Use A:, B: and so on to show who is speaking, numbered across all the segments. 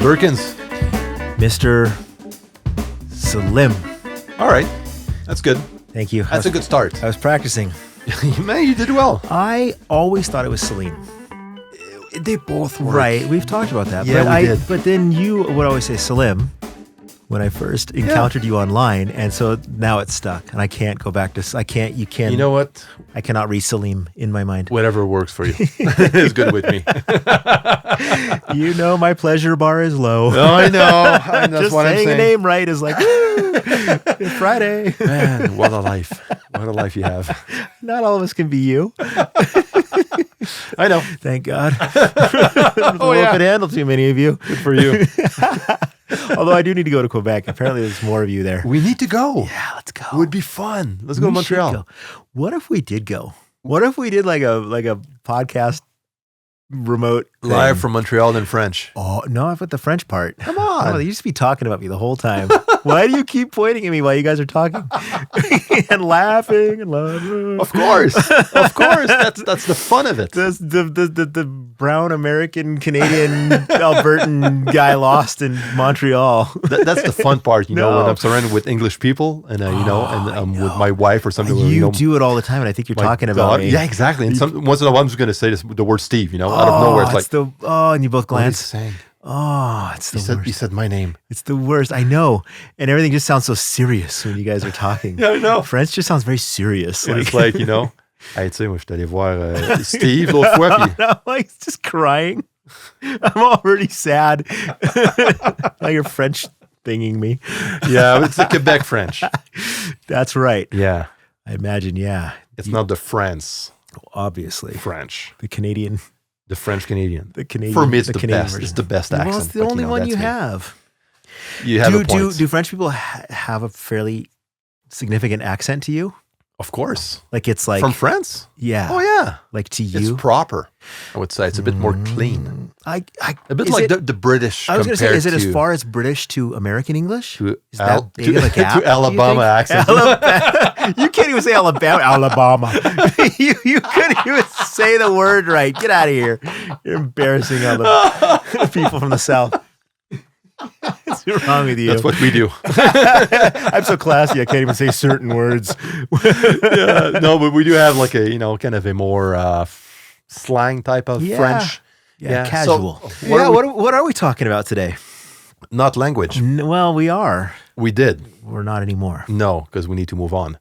A: Birkins.
B: Mr. Slim.
A: All right. That's good.
B: Thank you.
A: That's a good start.
B: I was practicing.
A: Man, you did well.
B: I always thought it was Celine.
A: They both work.
B: Right. We've talked about that.
A: Yeah,
B: but
A: we did.
B: But then you would always say Slim when I first encountered you online. And so now it's stuck. And I can't go back to... You
A: know what?
B: I cannot read Salim in my mind.
A: Whatever works for you is good with me.
B: You know my pleasure bar is low.
A: Oh, I know. That's
B: just
A: what I'm
B: saying
A: saying.
B: a name right is like, woo, it's Friday.
A: Man, what a life. What a life you have.
B: Not all of us can be you.
A: I know.
B: Thank God. The world could handle too many of you.
A: Good for you.
B: Although I do need to go to Quebec. Apparently there's more of you there.
A: We need to go.
B: Yeah, let's go.
A: It would be fun. Let's go to Montreal.
B: Go. What if we did go? What if we did like a podcast remote thing?
A: Live from Montreal in French.
B: Oh, no, I've got the French part.
A: Come on.
B: Oh, you just be talking about me the whole time. Why do you keep pointing at me while you guys are talking? And laughing and laughing.
A: Of course. Of course. That's the fun of it.
B: The brown American, Canadian, Albertan guy lost in Montreal.
A: That's the fun part, you know,
B: No.
A: when I'm surrounded with English people and, with my wife or something.
B: You do it all the time, and I think you're talking about me.
A: Yeah, exactly. And once in a while, I'm just going to say the word Steve, you know, out of nowhere. It's like,
B: and you both
A: what are you
B: glance.
A: saying?
B: Oh, it's the worst.
A: You said my name.
B: It's the worst. I know. And everything just sounds so serious when you guys are talking.
A: Yeah, I know.
B: French just sounds very serious.
A: It's like, you know, hey, tu sais, moi, je suis allé voir Steve l'autre fois. Puis...
B: I'm like just crying. I'm already sad. Now you're French thinging me.
A: Yeah, it's the Quebec French.
B: That's right.
A: Yeah.
B: I imagine, yeah.
A: It's not the France
B: Obviously.
A: French.
B: The Canadian.
A: The French Canadian.
B: The Canadian.
A: For me, it's the
B: Canadian
A: best.
B: version.
A: It's the best accent.
B: Well, it's the
A: but,
B: only one
A: that's
B: you
A: me.
B: have.
A: You have a point.
B: Do French people have a fairly significant accent to you?
A: Of course.
B: Like it's like...
A: From France?
B: Yeah.
A: Oh, yeah.
B: Like to
A: It's
B: you?
A: proper, I would say. It's a bit more clean.
B: A
A: bit like the British.
B: I was going to say, is it as
A: to-
B: far as British to American English?
A: to,
B: Is that big of a gap,
A: to
B: do you
A: Alabama
B: think?
A: accent?
B: You can't even say Alabama. you couldn't even say the word right. Get out of here. You're embarrassing all the people from the South. What's wrong with you?
A: That's what we do.
B: I'm so classy, I can't even say certain words.
A: Yeah, no, but we do have like a, kind of a more slang type of French.
B: Yeah, casual.
A: So,
B: what are we talking about today?
A: Not language.
B: Well, we are.
A: We did.
B: We're not anymore.
A: No, because we need to move on.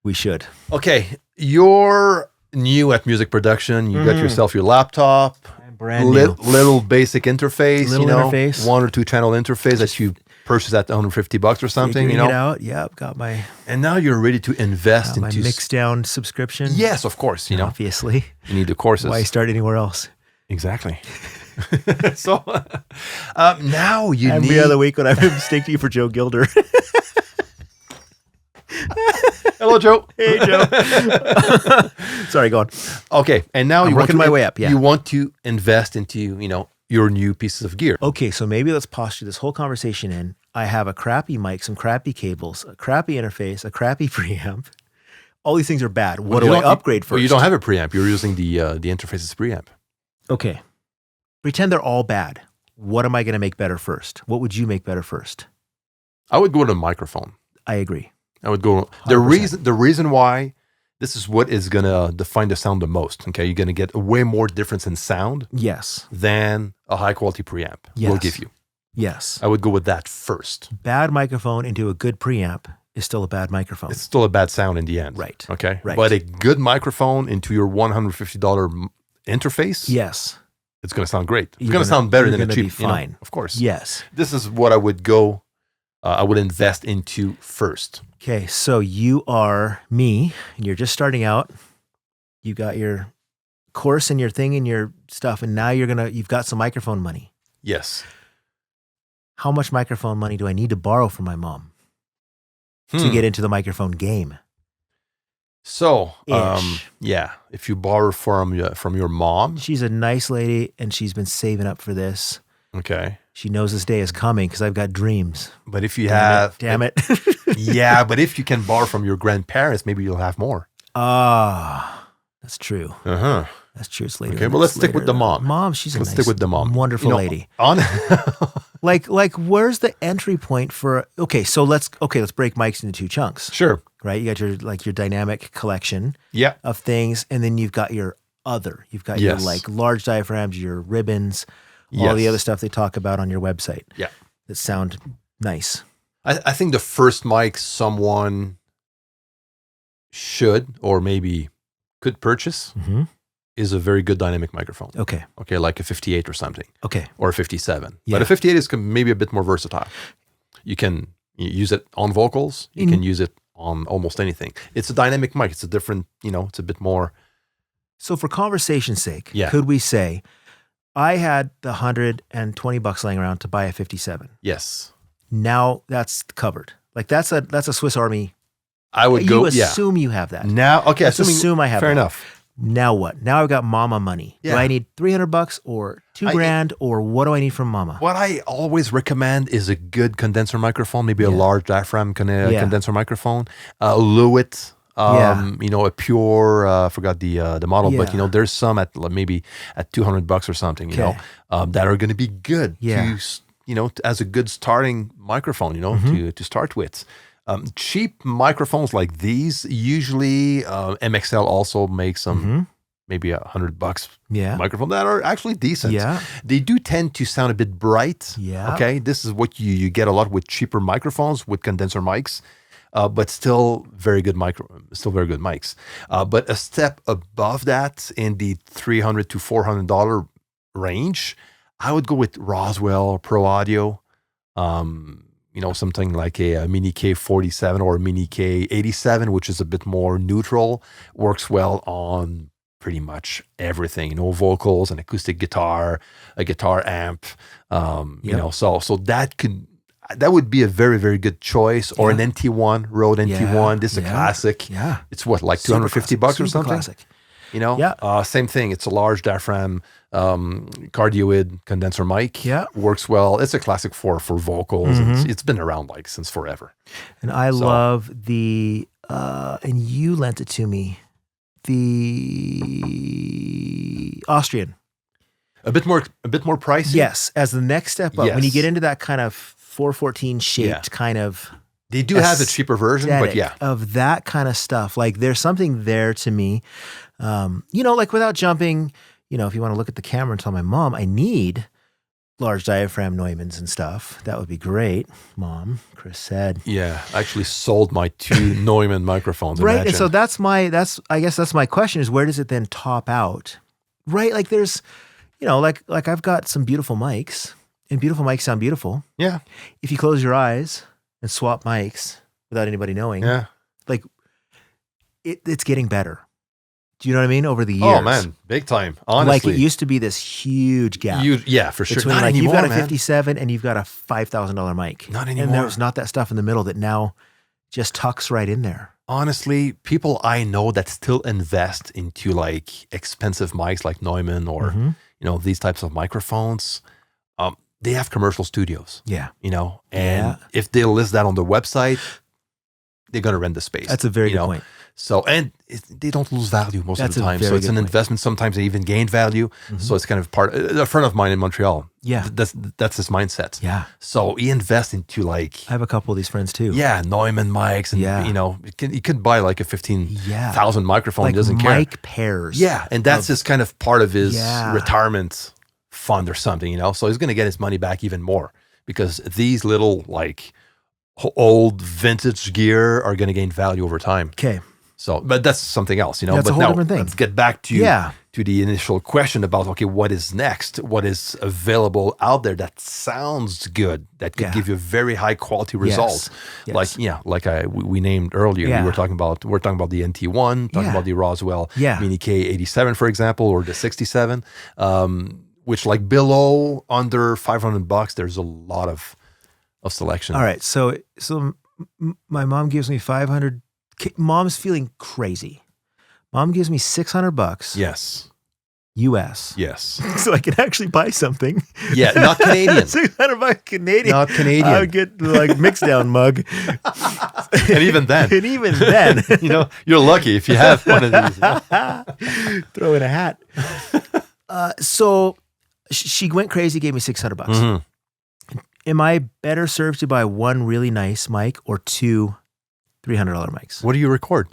B: We should.
A: Okay, you're new at music production. You got yourself your laptop.
B: Brand new.
A: Little basic interface.
B: Little interface.
A: 1 or 2 channel interface that you purchased at $150 or something.
B: Figuring it out. Yep, got my
A: And now you're ready to invest
B: my
A: into
B: mix down subscription.
A: Yes, of course.
B: Obviously.
A: you need the courses.
B: Why start anywhere else?
A: Exactly. So now you
B: Every
A: need.
B: other week when I mistake you for Joe Gilder.
A: Hello, Joe.
B: Hey, Joe. Sorry, go on.
A: Okay, and now
B: I'm
A: you want
B: working
A: to
B: my way up, yeah.
A: You want to invest into your new pieces of gear.
B: Okay, so maybe let's posture this whole conversation in. I have a crappy mic, some crappy cables, a crappy interface, a crappy preamp. All these things are bad. What do I upgrade first?
A: Well, you don't have a preamp. You're using the interface as preamp.
B: Okay. Pretend they're all bad. What am I going to make better first? What would you make better first?
A: I would go with a microphone.
B: I agree.
A: I would go.
B: 100%.
A: The reason why this is what is gonna define the sound the most. Okay, you're gonna get a way more difference in sound
B: Yes.
A: than a high quality preamp will
B: Yes.
A: give you.
B: Yes.
A: I would go with that first.
B: Bad microphone into a good preamp is still a bad microphone.
A: It's still a bad sound in the end.
B: Right.
A: Okay.
B: Right.
A: But a good microphone into your $150 interface.
B: Yes.
A: It's gonna sound great. It's
B: You're
A: gonna sound better
B: you're
A: than a
B: gonna be
A: cheap.
B: fine.
A: Of course.
B: Yes.
A: This is what I would go. I would invest into first.
B: Okay, so you are me, and you're just starting out. You got your course and your thing and your stuff, and now you've got some microphone money.
A: Yes.
B: How much microphone money do I need to borrow from my mom to get into the microphone game?
A: So,
B: Ish.
A: yeah, if you borrow from your mom,
B: She's a nice lady, and she's been saving up for this.
A: okay.
B: She knows this day is coming because I've got dreams.
A: But if you
B: Damn it.
A: yeah, but if you can borrow from your grandparents, maybe you'll have more.
B: That's true.
A: Uh-huh.
B: That's true. It's later.
A: Okay, well, let's stick with the mom.
B: Mom, she's a
A: Let's
B: nice,
A: stick with the mom.
B: wonderful lady. Like where's the entry point for? Okay, so let's break mics into two chunks.
A: Sure.
B: Right, you got your dynamic collection
A: Yeah.
B: of things, and then you've got your other. You've got your
A: Yes.
B: like large diaphragms, your ribbons, all the
A: Yes.
B: other stuff they talk about on your website.
A: Yeah.
B: That sound nice.
A: I think the first mic someone should or maybe could purchase
B: Mm-hmm.
A: is a very good dynamic microphone.
B: Okay.
A: Okay, like a 58 or something,
B: Okay.
A: or a 57.
B: Yeah.
A: But a 58 is maybe a bit more versatile. You can use it on vocals. You can use it on almost anything. It's a dynamic mic. It's a different, it's a bit more.
B: So for conversation's sake,
A: Yeah.
B: could we say, I had the $120 laying around to buy a 57.
A: Yes.
B: Now that's covered. Like that's a Swiss Army.
A: I would
B: You
A: go,
B: assume you have that.
A: Now, okay,
B: Let's assume I have
A: fair
B: that.
A: enough.
B: Now what? Now I've got mama money.
A: Yeah.
B: Do I need $300 or $2,000 or what do I need from mama?
A: What I always recommend is a good condenser microphone, maybe a large diaphragm condenser microphone. Lewitt, a pure, I forgot the model, but there's some at maybe at $200 or something, that are going to be good to, as a good starting microphone, to start with. Cheap microphones like these, usually MXL also makes some maybe $100 microphone that are actually decent.
B: Yeah.
A: They do tend to sound a bit bright.
B: Yeah.
A: Okay. This is what you get a lot with cheaper microphones, with condenser mics, but still very good mics. But a step above that in the $300 to $400 range, I would go with Roswell Pro Audio. Something like a Mini K47 or a Mini K87, which is a bit more neutral, works well on pretty much everything, vocals, an acoustic guitar, a guitar amp, so that would be a very, very good choice, or an NT1, Rode NT1. This is a classic.
B: Yeah.
A: It's what, like $250 or something?
B: Classic.
A: Same thing. It's a large diaphragm, cardioid condenser mic.
B: Yeah.
A: Works well. It's a classic for vocals. It's been around like since forever.
B: And I love the, and you lent it to me, the Austrian.
A: A bit more pricey.
B: Yes. As the next step up, when you
A: Yes.
B: get into that kind of 414 shaped kind of.
A: They do have a cheaper version, but
B: of that kind of stuff. Like there's something there to me, like without jumping, if you want to look at the camera and tell my mom, I need large diaphragm Neumanns and stuff. That would be great. Mom, Chris said.
A: Yeah. I actually sold my 2 Neumann microphones.
B: Right.
A: Imagine.
B: And so I guess that's my question is, where does it then top out? Right. Like there's, like I've got some beautiful mics, and beautiful mics sound beautiful.
A: Yeah.
B: If you close your eyes and swap mics without anybody knowing, like it's getting better. Do you know what I mean? Over the years.
A: Oh man, big time. Honestly,
B: like it used to be this huge gap.
A: For sure.
B: Between
A: Not
B: like
A: anymore,
B: you've got a
A: man.
B: 57 and you've got a $5,000 mic.
A: Not anymore.
B: And there's not that stuff in the middle that now just tucks right in there.
A: Honestly, people I know that still invest into like expensive mics like Neumann or these types of microphones, they have commercial studios.
B: Yeah.
A: And if they list that on the website, they're going to rent the space.
B: That's a very good point.
A: So, and they don't lose value most of the time. So it's an investment. Sometimes they even gain value. So it's kind of a friend of mine in Montreal.
B: Yeah.
A: That's his mindset.
B: Yeah.
A: So he invests into like,
B: I have a couple of these friends too.
A: yeah, Neumann mics. And, you could buy like a 15,000 microphone.
B: Like
A: He doesn't care.
B: mic pairs.
A: Yeah. And that's just kind of part of his retirement fund or something, So he's going to get his money back even more because these little like old vintage gear are going to gain value over time.
B: Okay.
A: So, but that's something else,
B: That's
A: but
B: a whole
A: now
B: different thing.
A: let's get back to the initial question about, okay, what is next? What is available out there that sounds good, that could give you a very high quality result?
B: Yes.
A: Like we named earlier, we're talking about the NT1, talking about the Roswell Mini K87, for example, or the 67, which like below under $500, there's a lot of selection.
B: All right. So my mom gives me 500. Mom's feeling crazy. Mom gives me $600.
A: Yes.
B: US.
A: Yes.
B: So I can actually buy something.
A: Yeah, not Canadian.
B: $600 Canadian.
A: Not Canadian.
B: I would get like mix down mug.
A: And even then. You're lucky if you have one of these.
B: Throw in a hat. So she went crazy, gave me $600. Am I better served to buy one really nice mic or two $300 mics?
A: What do you record?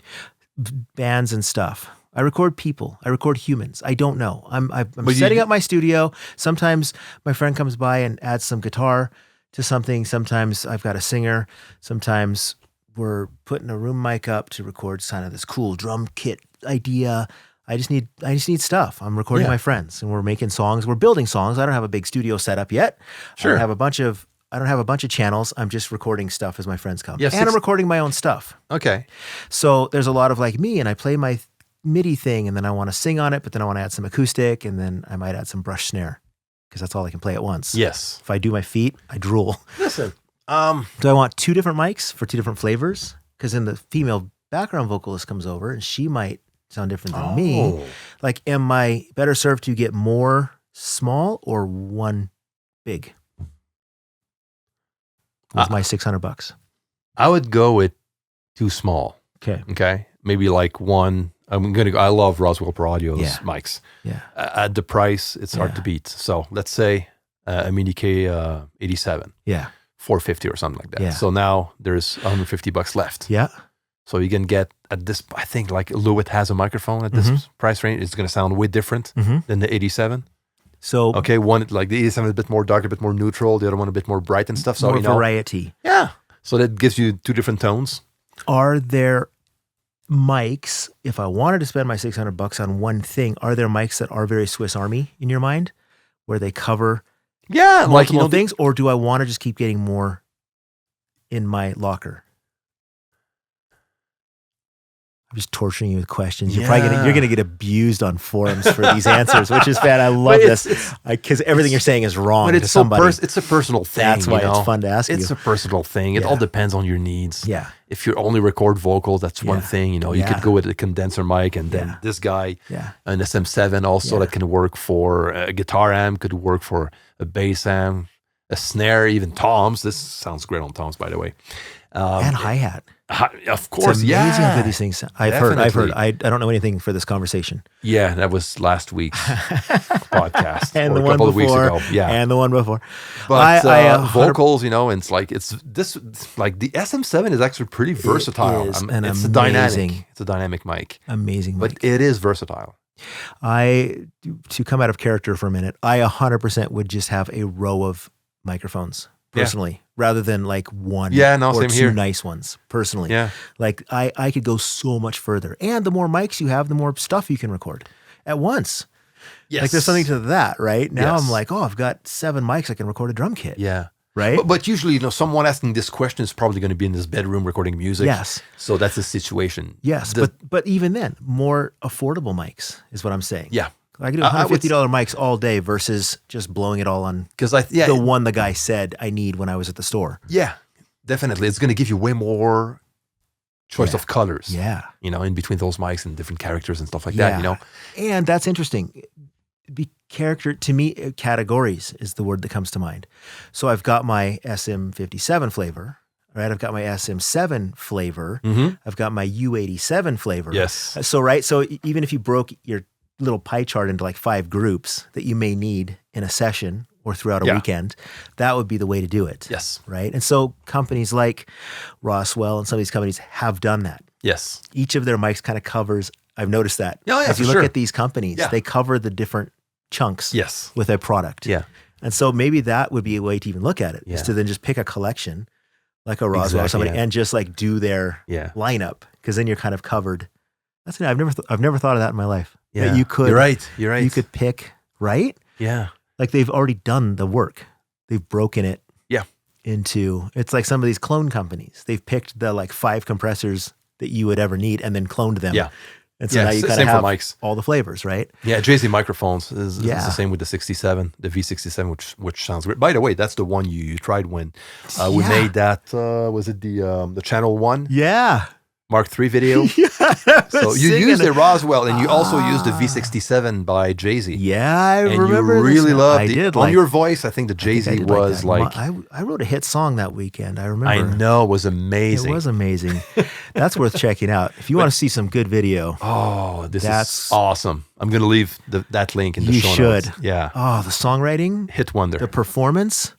B: Bands and stuff. I record people. I record humans. I don't know. I'm setting up my studio. Sometimes my friend comes by and adds some guitar to something. Sometimes I've got a singer. Sometimes we're putting a room mic up to record kind of this cool drum kit idea. I just need stuff. I'm recording my friends and we're making songs. We're building songs. I don't have a big studio set up yet. Sure. I don't have a bunch of channels. I'm just recording stuff as my friends come. Yes, and I'm recording my own stuff.
A: Okay.
B: So there's a lot of like me, and I play my MIDI thing and then I want to sing on it, but then I want to add some acoustic and then I might add some brush snare because that's all I can play at once.
A: Yes.
B: If I do my feet, I drool.
A: Listen.
B: Do I want two different mics for two different flavors? Because then the female background vocalist comes over and she might sound different than me. Like, am I better served to get more small or one big? With my $600.
A: I would go with two small.
B: Okay.
A: Maybe like one. I love Roswell Pro Audio's mics.
B: Yeah.
A: At the price, it's hard to beat. So let's say a Mini K87.
B: Yeah.
A: $450 or something like that.
B: Yeah.
A: So now there's $150 left.
B: Yeah.
A: So you can get at this, I think like Lewitt has a microphone at this price range. It's going to sound way different than the 87.
B: So
A: okay, one like the 87 is a bit more dark, a bit more neutral. The other one a bit more bright and stuff. So
B: more variety.
A: Yeah. So that gives you two different tones.
B: Are there mics, if I wanted to spend my $600 on one thing, are there mics that are very Swiss Army in your mind where they cover multiple things, or do I want to just keep getting more in my locker? I'm just torturing you with questions. You're gonna get abused on forums for these answers, which is bad. I love this because everything you're saying is wrong to somebody.
A: It's a personal thing.
B: That's why it's fun to ask you.
A: It's a personal thing. It all depends on your needs.
B: Yeah.
A: If you only record vocals, that's one thing. You could go with a condenser mic, and then this guy, an SM7 also that can work for a guitar amp, could work for a bass amp, a snare, even toms. This sounds great on toms, by the way.
B: And hi-hat.
A: Of course,
B: it's amazing how good these things sound. I've heard. I don't know anything for this conversation.
A: Yeah, that was last week's podcast.
B: And
A: or
B: the
A: a couple
B: one
A: of weeks
B: before.
A: ago. Yeah.
B: And the one before.
A: But vocals, and it's like like the SM7 is actually pretty versatile. It's a dynamic mic.
B: Amazing mic.
A: But it is versatile.
B: To come out of character for a minute, I 100% would just have a row of microphones personally, rather than like one or two nice ones personally.
A: Yeah.
B: Like I could go so much further. And the more mics you have, the more stuff you can record at once.
A: Yes.
B: Like there's something to that, right? Now I'm like, I've got 7 mics. I can record a drum kit.
A: Yeah.
B: Right.
A: But usually, someone asking this question is probably going to be in his bedroom recording music.
B: Yes.
A: So that's the situation.
B: Yes. But even then, more affordable mics is what I'm saying.
A: Yeah.
B: I can do $150 mics all day versus just blowing it all on the one the guy said I need when I was at the store.
A: Yeah, definitely. It's going to give you way more choice of colors.
B: Yeah.
A: In between those mics and different characters and stuff like that,
B: And that's interesting. To me, categories is the word that comes to mind. So I've got my SM57 flavor, right? I've got my SM7 flavor. I've got my U87 flavor.
A: Yes.
B: So even if you broke your little pie chart into like 5 groups that you may need in a session or throughout a weekend, that would be the way to do it.
A: Yes.
B: Right. And so companies like Roswell and some of these companies have done that.
A: Yes.
B: Each of their mics kind of covers, I've noticed that.
A: As
B: you look at these companies, they cover the different chunks with a product.
A: Yeah.
B: And so maybe that would be a way to even look at it, is to then just pick a collection like a Roswell or somebody and just like do their lineup, because then you're kind of covered. I've never thought of that in my life.
A: Yeah,
B: that you could.
A: You're right.
B: You could pick, right?
A: Yeah.
B: Like they've already done the work. They've broken it.
A: Yeah.
B: Into, it's like some of these clone companies. They've picked the like 5 compressors that you would ever need and then cloned them.
A: Yeah.
B: And so now you kind of have all the flavors, right?
A: Yeah, JZ microphones is the same with the 67, the V67, which sounds great. By the way, that's the one you tried when we made that. Was it the Channel 1?
B: Yeah.
A: Mark III video. So you used the Roswell and you also used the V67 by Jay-Z.
B: Yeah, I remember.
A: And you really loved
B: I did
A: on your voice. I think the Jay-Z was like
B: I wrote a hit song that weekend. I remember.
A: I know, it was amazing.
B: It was amazing. That's worth checking out if you want to see some good video.
A: Oh, that's awesome. I'm going to leave that link in the show notes.
B: You should.
A: Yeah.
B: Oh, the songwriting,
A: hit wonder.
B: the performance.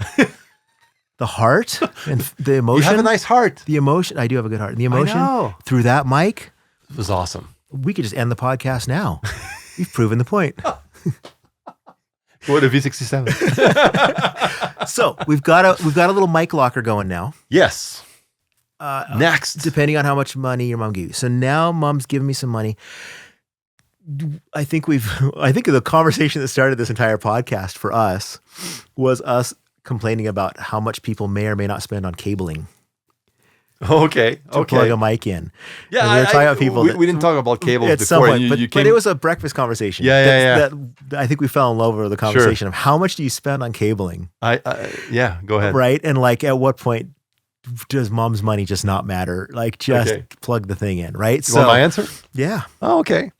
B: the heart and the emotion.
A: You have a nice heart.
B: The emotion. I do have a good heart. The emotion through that mic.
A: It was awesome.
B: We could just end the podcast now. We've proven the point.
A: What a V67.
B: So we've got a little mic locker going now.
A: Yes. Next,
B: depending on how much money your mom gave you. So now mom's giving me some money. I think the conversation that started this entire podcast for us was us complaining about how much people may or may not spend on cabling.
A: Okay.
B: To plug a mic in.
A: Yeah,
B: and we were talking about people.
A: We didn't talk about cables
B: at
A: before.
B: Some point, but it was a breakfast conversation.
A: Yeah.
B: I think we fell in love with the conversation of how much do you spend on cabling?
A: Yeah, go ahead.
B: Right, and like at what point does mom's money just not matter? Like just plug the thing in, right?
A: You want my answer?
B: Yeah.
A: Oh, okay.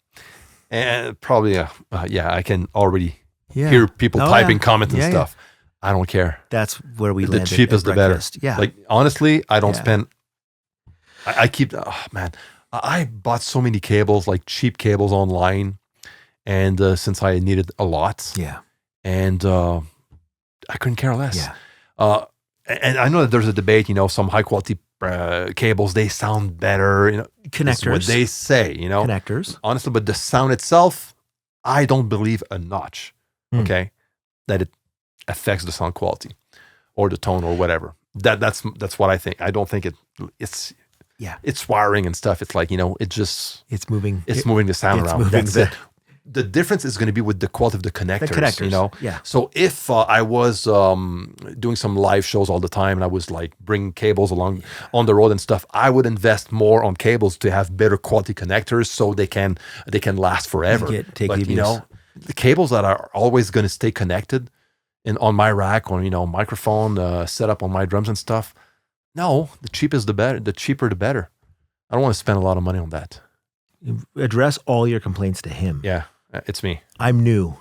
A: And probably, I can already hear people typing comments and stuff. I don't care.
B: That's where we landed.
A: The cheapest, the better.
B: Yeah.
A: Like, honestly, I don't spend, I keep, I bought so many cables, like cheap cables online. And since I needed a lot.
B: Yeah.
A: And I couldn't care less.
B: Yeah.
A: And I know that there's a debate, some high quality cables, they sound better,
B: Connectors.
A: That's what they say,
B: Connectors.
A: Honestly, but the sound itself, I don't believe a notch, okay, that it affects the sound quality or the tone or whatever. That's what I think. I don't think it's wiring and stuff. It's like, it's moving the sound around. That's it. The difference is going to be with the quality of the connectors,
B: Yeah.
A: So if I was doing some live shows all the time and I was like bringing cables along on the road and stuff, I would invest more on cables to have better quality connectors so they can last forever. But the cables that are always going to stay connected on my rack or microphone set up on my drums and stuff. No, the cheaper the better. I don't want to spend a lot of money on that.
B: Address all your complaints to him.
A: Yeah, it's me.
B: I'm new.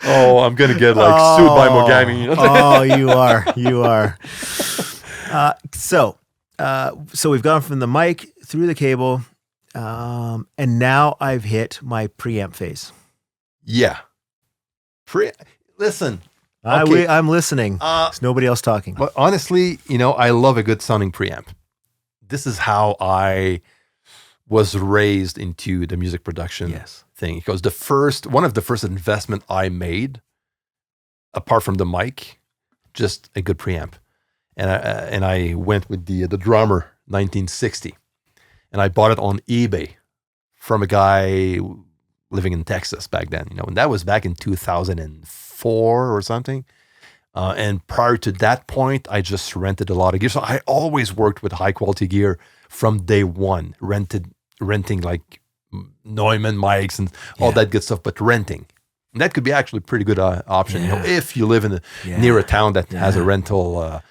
A: Oh, I'm gonna get sued by Mogami.
B: Oh, you are. So we've gone from the mic through the cable, and now I've hit my preamp phase.
A: Yeah. Listen.
B: Okay. I'm listening. There's nobody else talking.
A: But honestly, I love a good sounding preamp. This is how I was raised into the music production thing. Because one of the first investment I made, apart from the mic, just a good preamp. And I went with the Drummer 1960. And I bought it on eBay from a guy living in Texas back then, and that was back in 2004 or something. And prior to that point, I just rented a lot of gear. So I always worked with high quality gear from day one, renting like Neumann mics and all that good stuff, but renting. And that could be actually a pretty good option, if you live near a town that has a rental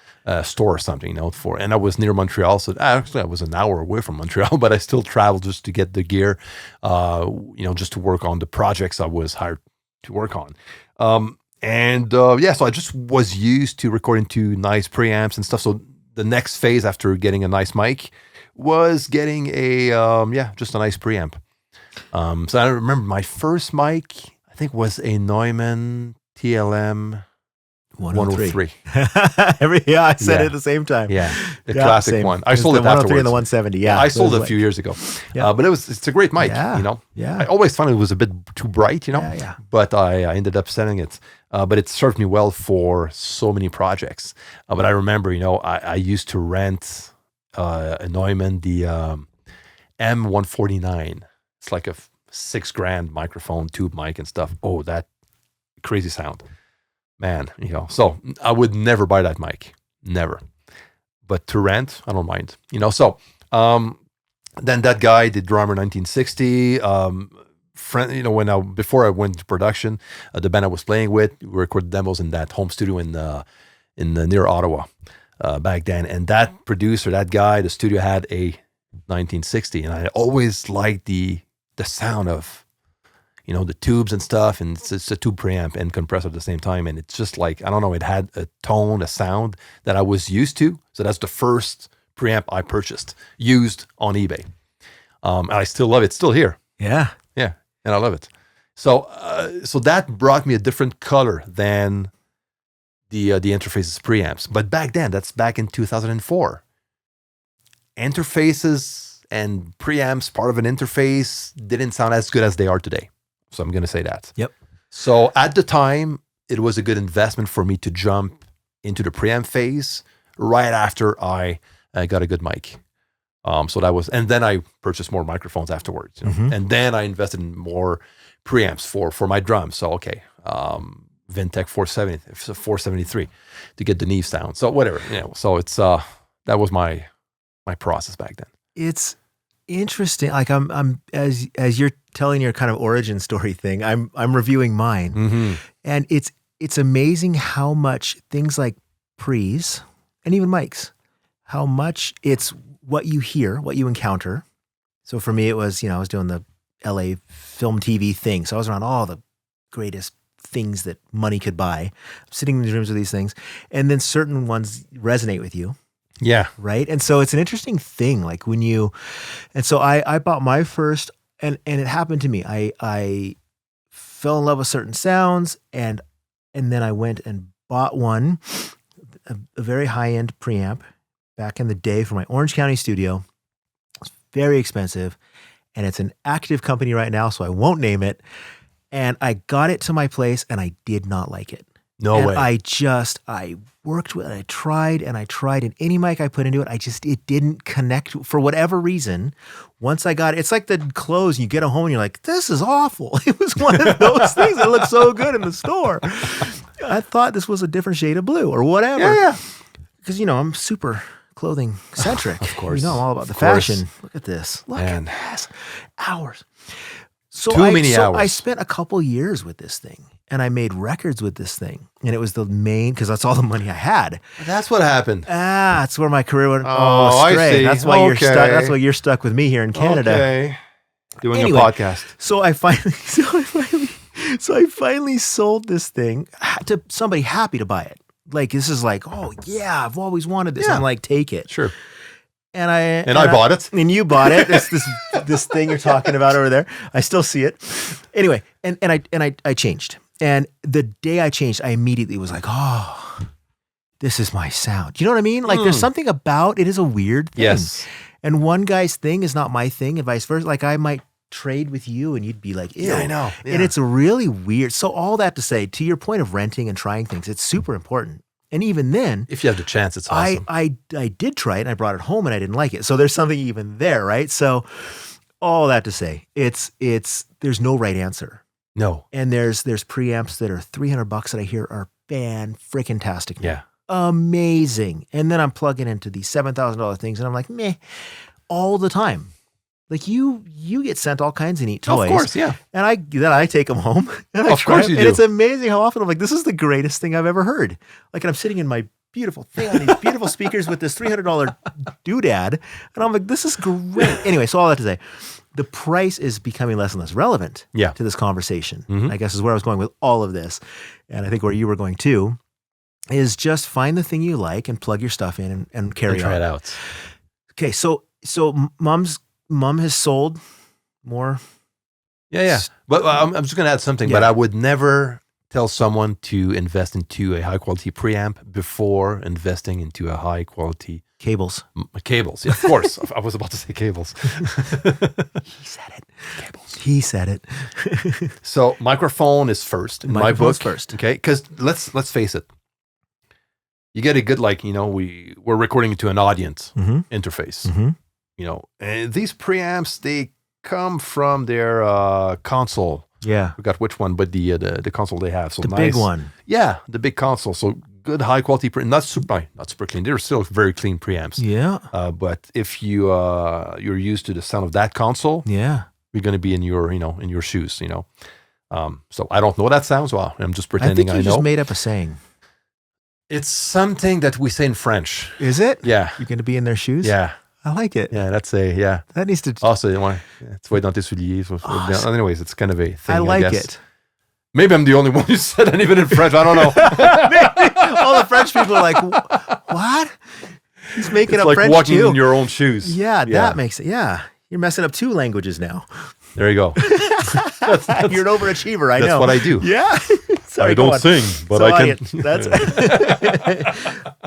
A: store or something, and I was near Montreal. So actually I was an hour away from Montreal, but I still traveled just to get the gear, just to work on the projects I was hired to work on. So I just was used to recording to nice preamps and stuff. So the next phase after getting a nice mic was getting just a nice preamp. So I remember my first mic, I think was a Neumann TLM 103.
B: I said it at the same time.
A: Yeah, the classic one. I sold it afterwards.
B: The 103 and the 170. Yeah,
A: I sold it a few years ago. Yeah. But it's a great mic.
B: Yeah.
A: I always found it was a bit too bright.
B: Yeah.
A: But I ended up selling it. But it served me well for so many projects. But I remember, I used to rent a Neumann, the M149. It's like a $6,000 microphone, tube mic and stuff. Oh, that crazy sound. Man, so I would never buy that mic, never. But to rent, I don't mind, So then that guy, the Drummer 1960, before I went to production, the band I was playing with, we recorded demos in that home studio in near Ottawa back then. And that producer, that guy, the studio had a 1960, and I always liked the sound of the tubes and stuff, and it's a tube preamp and compressor at the same time. And it's just like, I don't know, it had a tone, a sound that I was used to. So that's the first preamp I purchased, used on eBay. And I still love it. It's still here.
B: Yeah.
A: Yeah. And I love it. So that brought me a different color than the interfaces preamps. But back then, that's back in 2004. Interfaces and preamps, part of an interface, didn't sound as good as they are today. So I'm going to say that.
B: Yep.
A: So at the time, it was a good investment for me to jump into the preamp phase right after I got a good mic. So that was, and then I purchased more microphones afterwards, and then I invested in more preamps for my drums. So okay, Vintech 473 to get the Neve sound. So whatever, So it's that was my process back then.
B: It's interesting. Like I'm as you're telling your kind of origin story thing, I'm reviewing mine, and it's amazing how much things like pre's and even mics, how much it's what you hear, what you encounter. So for me, it was, I was doing the LA film TV thing. So I was around all the greatest things that money could buy. I'm sitting in the rooms with these things. And then certain ones resonate with you.
A: Yeah.
B: Right. And so it's an interesting thing. Like so I bought my first, and it happened to me. I fell in love with certain sounds, and then I went and bought one, a very high-end preamp back in the day for my Orange County studio. It's very expensive, and it's an active company right now, so I won't name it. And I got it to my place, and I did not like it.
A: No way.
B: I worked with it, I tried, and any mic I put into it, it didn't connect for whatever reason. Once I got it, it's like the clothes, you get home and you're like, this is awful. It was one of those things that looked so good in the store. I thought this was a different shade of blue or whatever.
A: Yeah.
B: Because, I'm super clothing centric.
A: Of course.
B: I'm all about the fashion. Look at this. Look at this. Hours. So
A: many hours.
B: I spent a couple years with this thing, and I made records with this thing, and it was the main, because that's all the money I had.
A: That's what happened.
B: That's where my career went astray.
A: I see.
B: That's why you're stuck. That's why you're stuck with me here in Canada.
A: Okay. Doing a podcast.
B: So I finally sold this thing to somebody happy to buy it. Like, this is like, oh yeah, I've always wanted this.
A: Yeah.
B: I'm like, take it.
A: Sure.
B: And I
A: bought it.
B: And you bought it. It's this thing you're talking about over there. I still see it. Anyway, and I changed. And the day I changed, I immediately was like, oh, this is my sound. You know what I mean? Like, there's something about it is a weird thing.
A: Yes.
B: And one guy's thing is not my thing, and vice versa. Like, I might trade with you, and you'd be like, ew.
A: Yeah, I know. Yeah.
B: And it's really weird. So all that to say, to your point of renting and trying things, it's super important. And even then,
A: if you have the chance, it's awesome.
B: I did try it, and I brought it home, and I didn't like it. So there's something even there, right? So all that to say, there's no right answer.
A: No.
B: And there's preamps that are $300 that I hear are fan-freaking-tastic.
A: Yeah.
B: Amazing. And then I'm plugging into these $7,000 things, and I'm like, meh, all the time. Like, you get sent all kinds of neat toys.
A: Of course, yeah.
B: And then I take them home, and I
A: Of course you do.
B: And it's amazing how often I'm like, this is the greatest thing I've ever heard. Like, and I'm sitting in my beautiful thing on these beautiful speakers with this $300 doodad, and I'm like, this is great. Anyway, so all that to say, the price is becoming less and less relevant to this conversation. I guess is where I was going with all of this. And I think where you were going too is just find the thing you like and plug your stuff in and carry on.
A: Try it out.
B: Okay, so Mom has sold more.
A: Yeah. But I'm just going to add something, but I would never tell someone to invest into a high quality preamp before investing into a high quality
B: cables.
A: Cables, yeah, of course. I was about to say cables.
B: He said it. Cables. He said it.
A: So microphone is first in my book.
B: First.
A: Okay, because let's face it. You get a good, we're recording to an audience interface. And these preamps, they come from their console.
B: Yeah.
A: I forgot which one, but the console they have. So
B: the
A: nice.
B: Big one.
A: Yeah, the big console. So good high quality not super clean. They're still very clean preamps.
B: Yeah.
A: But if you're used to the sound of that console,
B: you're
A: going to be in your shoes. So I don't know that sounds. Well, I'm just pretending I know.
B: I think you just made up a saying.
A: It's something that we say in French.
B: Is it?
A: Yeah.
B: You're going to be in their shoes?
A: Yeah.
B: I like it.
A: Yeah, that's that
B: needs to...
A: Also, tu vas dans tes souliers. Anyways, it's kind of a thing,
B: I like
A: guess.
B: it.
A: Maybe I'm the only one who said it, even in French. I don't know.
B: All the French people are like, what? He's making
A: it's
B: up
A: like
B: French
A: walking
B: too.
A: in your own shoes.
B: Yeah, that makes it. Yeah. You're messing up two languages now.
A: There you go.
B: You're an overachiever. I know.
A: That's what I do.
B: Yeah. Sorry,
A: I don't sing, but
B: so
A: I
B: audience,
A: can.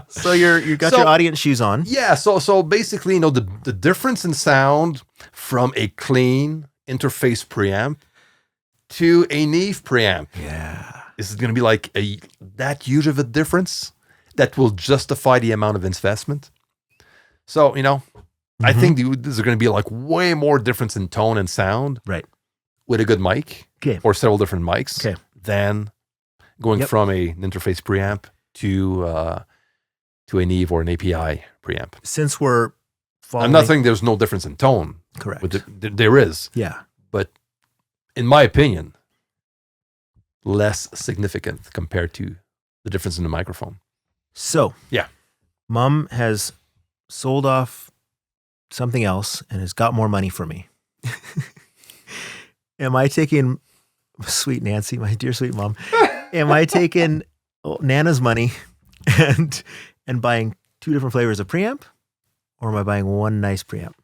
B: So you got your audience shoes on.
A: Yeah. So basically, the difference in sound from a clean interface preamp to a Neve preamp.
B: Yeah.
A: Is it going to be like that huge of a difference that will justify the amount of investment? So, I think there's going to be like way more difference in tone and sound,
B: right,
A: with a good mic, or several different mics, than going from an interface preamp to a Neve or an API preamp.
B: Since we're
A: I'm not saying there's no difference in tone.
B: Correct.
A: There is.
B: Yeah.
A: But in my opinion, less significant compared to the difference in the microphone.
B: So,
A: yeah,
B: Mom has sold off something else and has got more money for me. Am I taking, sweet Nancy, my dear sweet mom, am I taking Nana's money and buying 2 different flavors of preamp, or am I buying one nice preamp?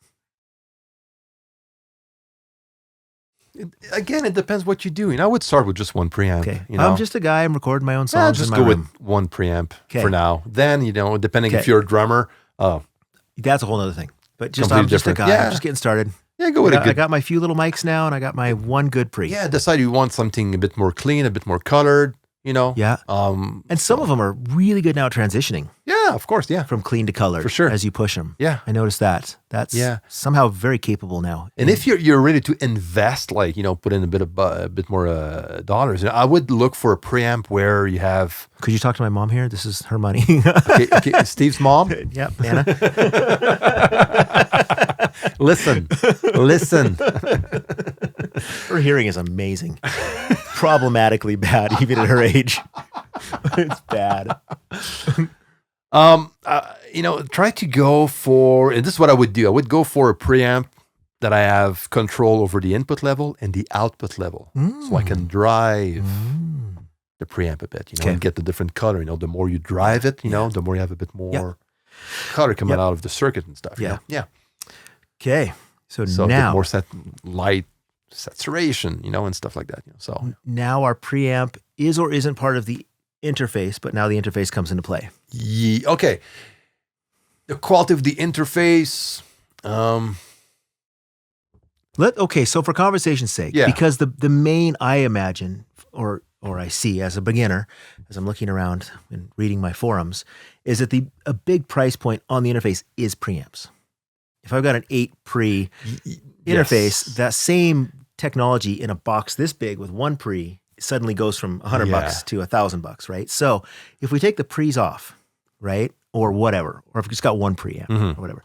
A: Again, it depends what you're doing. I would start with just one preamp.
B: Okay. I'm just a guy. I'm recording my own songs.
A: Just
B: in my
A: go
B: room.
A: with one preamp for now. Then, depending if you're a drummer.
B: That's a whole other thing. But I'm just a guy.
A: Yeah.
B: I'm just getting started.
A: Yeah, go with it.
B: I got my few little mics now, and I got my one good pre.
A: Yeah, decide you want something a bit more clean, a bit more colored,
B: Yeah. And some of them are really good now at transitioning.
A: Yeah, of course, yeah.
B: From clean to colored.
A: For sure.
B: As you push them.
A: Yeah.
B: I noticed that. That's somehow very capable now.
A: And if you're ready to invest, put in a bit more dollars, I would look for a preamp where you have...
B: Could you talk to my mom here? This is her money.
A: okay, Steve's mom?
B: Yep, Anna.
A: Listen.
B: Her hearing is amazing. Problematically bad, even at her age. It's bad.
A: Try to go for, and this is what I would do. I would go for a preamp that I have control over the input level and the output level. So I can drive the preamp a bit, and get the different color. The more you drive it, the more you have a bit more color coming out of the circuit and stuff. Yeah.
B: Okay. So
A: now,
B: a
A: bit more light saturation, and stuff like that. So
B: now our preamp is or isn't part of the interface, but now the interface comes into play.
A: Okay. The quality of the interface.
B: So for conversation's sake, because the main I imagine or I see as a beginner, as I'm looking around and reading my forums, is that a big price point on the interface is preamps. If I've got an 8 pre interface, that same technology in a box this big with one pre suddenly goes from $100 to $1,000, right? So if we take the pre's off, right, or whatever, or if we just got one preamp or whatever,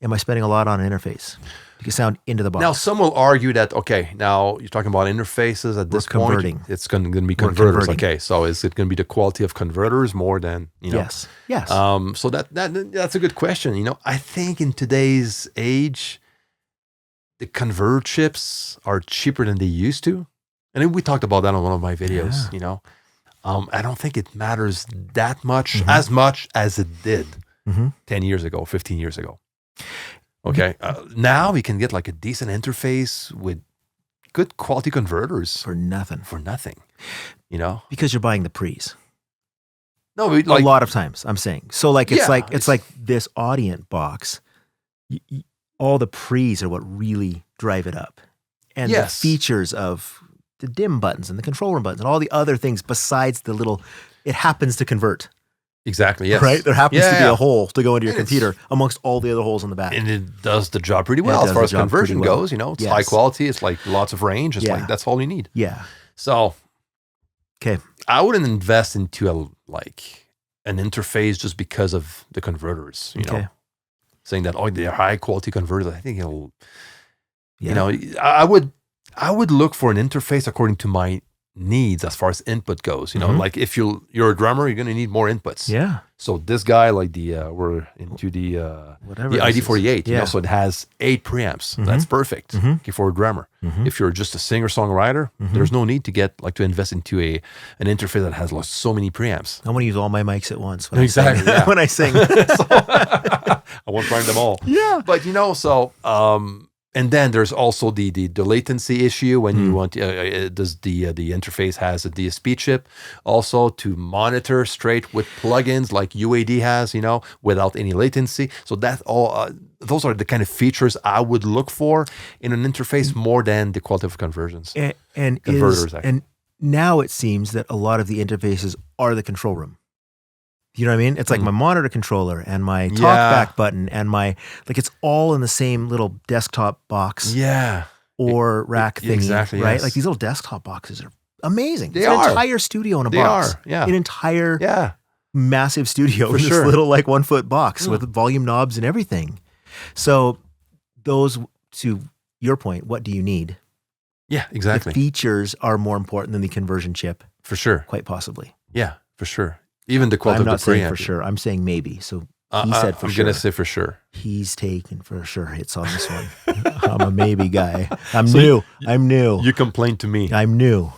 B: am I spending a lot on an interface to get sound into the box?
A: Now, some will argue that, now you're talking about interfaces at this point. It's going to be converters. Okay, so is it going to be the quality of converters more than,
B: Yes.
A: So that's a good question. I think in today's age, the converter chips are cheaper than they used to. And we talked about that on one of my videos, I don't think it matters that much, as much as it did 10 years ago, 15 years ago. Okay. Now we can get like a decent interface with good quality converters.
B: For nothing.
A: Because
B: you're buying the pre's.
A: No,
B: a lot of times, I'm saying. So it's like this Audient box. All the pre's are what really drive it up. And the features of the dim buttons and the control room buttons and all the other things besides the little, it happens to convert.
A: Exactly, yes.
B: Right? There happens to be a hole to go into your computer amongst all the other holes in the back.
A: And it does the job pretty well as far as conversion goes. It's high quality. It's like lots of range. It's like, that's all you need.
B: Yeah.
A: So, I wouldn't invest into an interface just because of the converters, saying that, they're high quality converters. I think it'll, I would look for an interface according to my needs as far as input goes. Like if you're a drummer, you're going to need more inputs.
B: Yeah.
A: So this guy, we're into the ID48. So it has 8 preamps. That's perfect for a drummer. If you're just a singer-songwriter, there's no need to get to invest into an interface that has so many preamps.
B: I want to use all my mics at once.
A: When I sing.
B: When I sing.
A: I won't find them all.
B: Yeah.
A: But And then there's also the latency issue when you want does the interface has a DSP chip also to monitor straight with plugins like UAD has, without any latency. So that all those are the kind of features I would look for in an interface more than the quality of conversions
B: and
A: converters.
B: And now it seems that a lot of the interfaces are the control room. You know what I mean? It's like my monitor controller and my talkback button and it's all in the same little desktop box.
A: Yeah.
B: Or rack thingy.
A: Exactly.
B: Right?
A: Yes.
B: Like these little desktop boxes are amazing.
A: They
B: it's
A: are.
B: An entire studio in a box.
A: They are. Yeah.
B: An entire massive studio
A: For
B: in this
A: sure.
B: little 1 foot box with volume knobs and everything. So those, to your point, what do you need?
A: Yeah, exactly.
B: The features are more important than the conversion chip.
A: For sure.
B: Quite possibly.
A: Yeah, for sure. Even the quality
B: I'm not
A: of the preamp.
B: saying for sure. I'm saying maybe. So he said for
A: I'm
B: sure.
A: going to say for sure.
B: He's taking for sure hits on this one. I'm a maybe guy. I'm new.
A: You complained to me.
B: I'm new.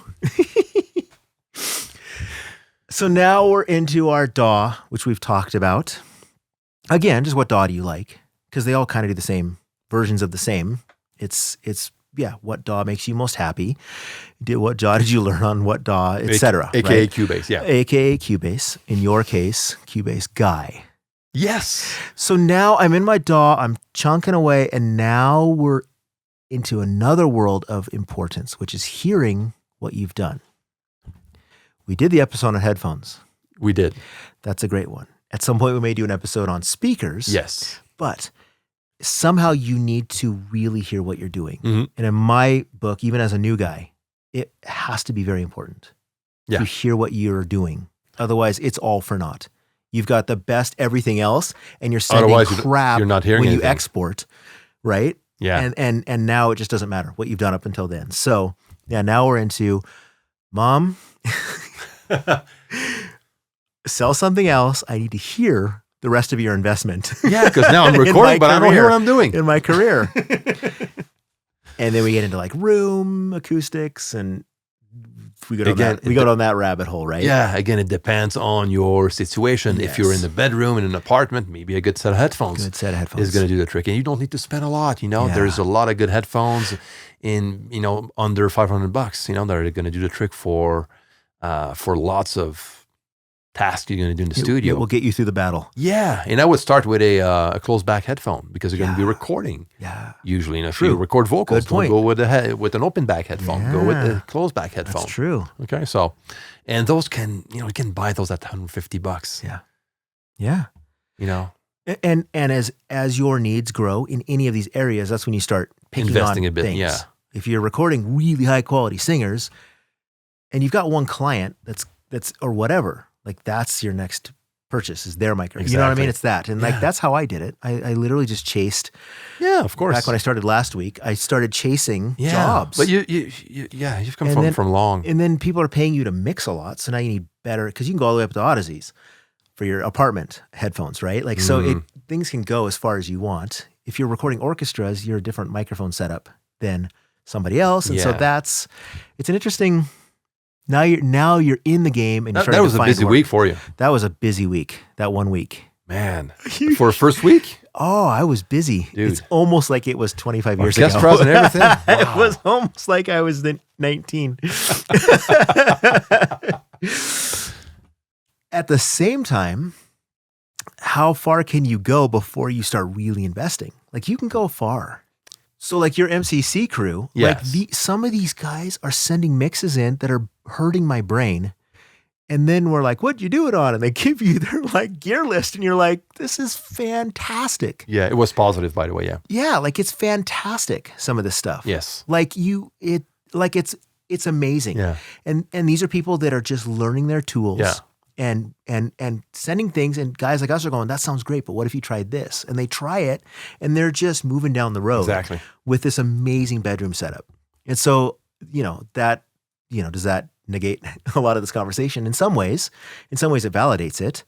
B: So now we're into our DAW, which we've talked about. Again, just what DAW do you like? Because they all kind of do the same versions of the same. It's what DAW makes you most happy? What DAW did you learn on what DAW, etc.
A: AKA
B: right?
A: Cubase, yeah.
B: AKA Cubase. In your case, Cubase guy.
A: Yes.
B: So now I'm in my DAW, I'm chunking away, and now we're into another world of importance, which is hearing what you've done. We did the episode on headphones.
A: We did.
B: That's a great one. At some point, we may do an episode on speakers.
A: Yes.
B: But somehow you need to really hear what you're doing.
A: Mm-hmm.
B: And in my book, even as a new guy, it has to be very important to hear what you're doing. Otherwise, it's all for naught. You've got the best everything else, and you're sending crap
A: you're not hearing
B: when
A: anything.
B: you export, right?
A: Yeah.
B: And now it just doesn't matter what you've done up until then. So yeah, now we're into, Mom, sell something else. I need to hear the rest of your investment.
A: Yeah, because now I'm recording, but I don't hear what I'm doing.
B: In my career. And then we get into room acoustics, and we go down that rabbit hole, right?
A: Yeah, again, it depends on your situation.
B: Yes.
A: If you're in the bedroom, in an apartment, maybe a good set of headphones.
B: Is
A: going to do the trick. And you don't need to spend a lot, There's a lot of good headphones in, under $500, that are going to do the trick for lots of tasks you're going to do in the studio.
B: It will get you through the battle.
A: Yeah, and I would start with a closed back headphone because you're going to be recording.
B: Yeah,
A: usually, if you record vocals, don't go with with an open back headphone.
B: Yeah.
A: Go with the closed back headphone.
B: That's true.
A: Okay, so, and those can you can buy those at $150.
B: Yeah. And as your needs grow in any of these areas, that's when you start
A: investing
B: on
A: a bit.
B: things.
A: Yeah.
B: If you're recording really high quality singers, and you've got one client that's or whatever. That's your next purchase is their microphone.
A: Exactly.
B: You know what I mean? It's that. And that's how I did it. I literally just chased.
A: Yeah, of course.
B: Back when I started last week, I started chasing jobs.
A: But you've come from long.
B: And then people are paying you to mix a lot. So now you need better, because you can go all the way up to Odysseys for your apartment headphones, right? So things can go as far as you want. If you're recording orchestras, you're a different microphone setup than somebody else. And so it's an interesting. Now you're in the game, and
A: that was a busy week for you.
B: That was a busy week. That 1 week,
A: man. For a first week,
B: I was busy.
A: Dude.
B: It's almost like it was 25 years ago.
A: Guest prize and everything. Wow.
B: It was almost like I was 19. At the same time, how far can you go before you start really investing? You can go far. So your MCC crew, some of these guys are sending mixes in that are hurting my brain. And then we're like, what'd you do it on? And they give you their gear list. And you're like, this is fantastic.
A: Yeah, it was positive, by the way. Yeah.
B: Yeah. It's fantastic. Some of this stuff.
A: Yes.
B: It's amazing.
A: Yeah.
B: And these are people that are just learning their tools.
A: Yeah.
B: And sending things, and guys like us are going, that sounds great, but what if you tried this? And they try it, and they're just moving down the road with this amazing bedroom setup. And so, does that negate a lot of this conversation? In some ways it validates it,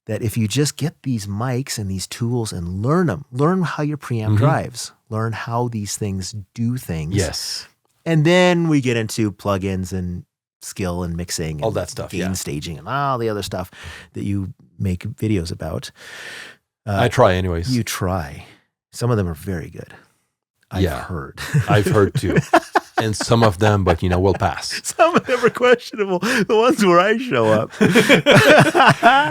B: that if you just get these mics and these tools and learn how your preamp drives, learn how these things do things.
A: Yes.
B: And then we get into plugins and skill and mixing and
A: all that stuff,
B: gain staging and all the other stuff that you make videos about.
A: I try anyways.
B: You try. Some of them are very good. I've heard.
A: I've heard too. And some of them, but we'll pass.
B: Some of them are questionable. The ones where I show up.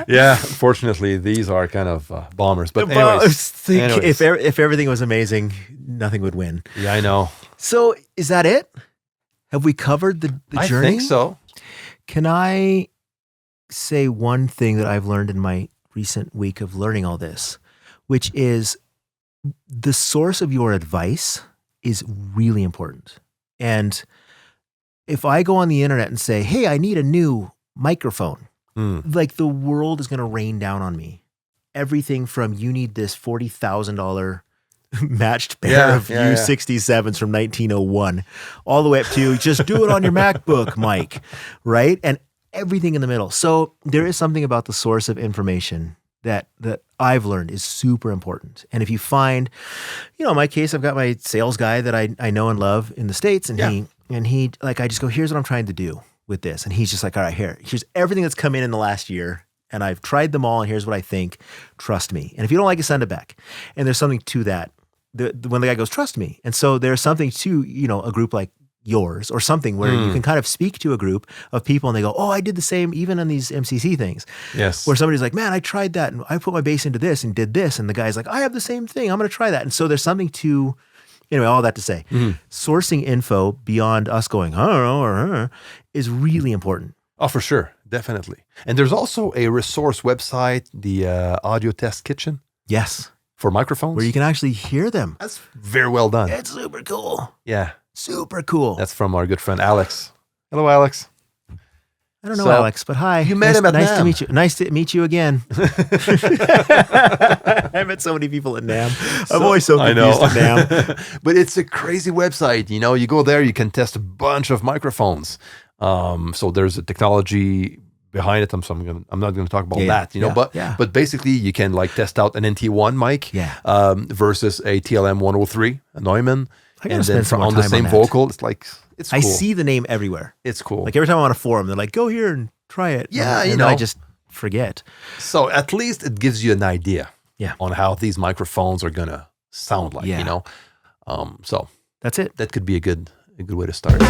A: Yeah, unfortunately, these are kind of bombers. But anyways,
B: if everything was amazing, nothing would win.
A: Yeah, I know.
B: So is that it? Have we covered the journey?
A: I think so.
B: Can I say one thing that I've learned in my recent week of learning all this, which is the source of your advice is really important. And if I go on the internet and say, hey, I need a new microphone, like the world is going to rain down on me. Everything from you need this $40,000 matched pair of U67s from 1901 all the way up to just do it on your MacBook, Mike, right? And everything in the middle. So there is something about the source of information that I've learned is super important. And if you find, in my case, I've got my sales guy that I know and love in the States, and he I just go, here's what I'm trying to do with this. And he's just like, all right, here's everything that's come in the last year. And I've tried them all, and here's what I think. Trust me. And if you don't like it, send it back. And there's something to that. When the guy goes, trust me. And so there's something to, a group like yours or something where you can kind of speak to a group of people and they go, oh, I did the same even on these MCC things.
A: Yes.
B: Where somebody's like, man, I tried that and I put my bass into this and did this. And the guy's like, I have the same thing. I'm going to try that. And so there's something to, anyway, all that to say, sourcing info beyond us going, I don't know, is really important.
A: Oh, for sure. Definitely. And there's also a resource website, the Audio Test Kitchen.
B: Yes.
A: For microphones.
B: Where you can actually hear them.
A: That's very well done.
B: It's super cool.
A: Yeah.
B: Super cool.
A: That's from our good friend Alex. Hello, Alex.
B: I don't know Alex, but hi.
A: You met him at
B: NAMM.
A: NAMM.
B: To meet you. Nice to meet you again. I met so many people at NAMM. I'm always so confused at NAMM.
A: But it's a crazy website. You go there, you can test a bunch of microphones. So there's a technology behind it. I'm not going to talk about that, but basically you can test out an NT1 mic versus a TLM 103, a Neumann. And then on the same vocal, it's cool.
B: I see the name everywhere.
A: It's cool.
B: Every time I'm on a forum, they're like, go here and try it.
A: Yeah,
B: and I just forget.
A: So at least it gives you an idea on how these microphones are going to sound like, So
B: that's it.
A: That could be a good way to start.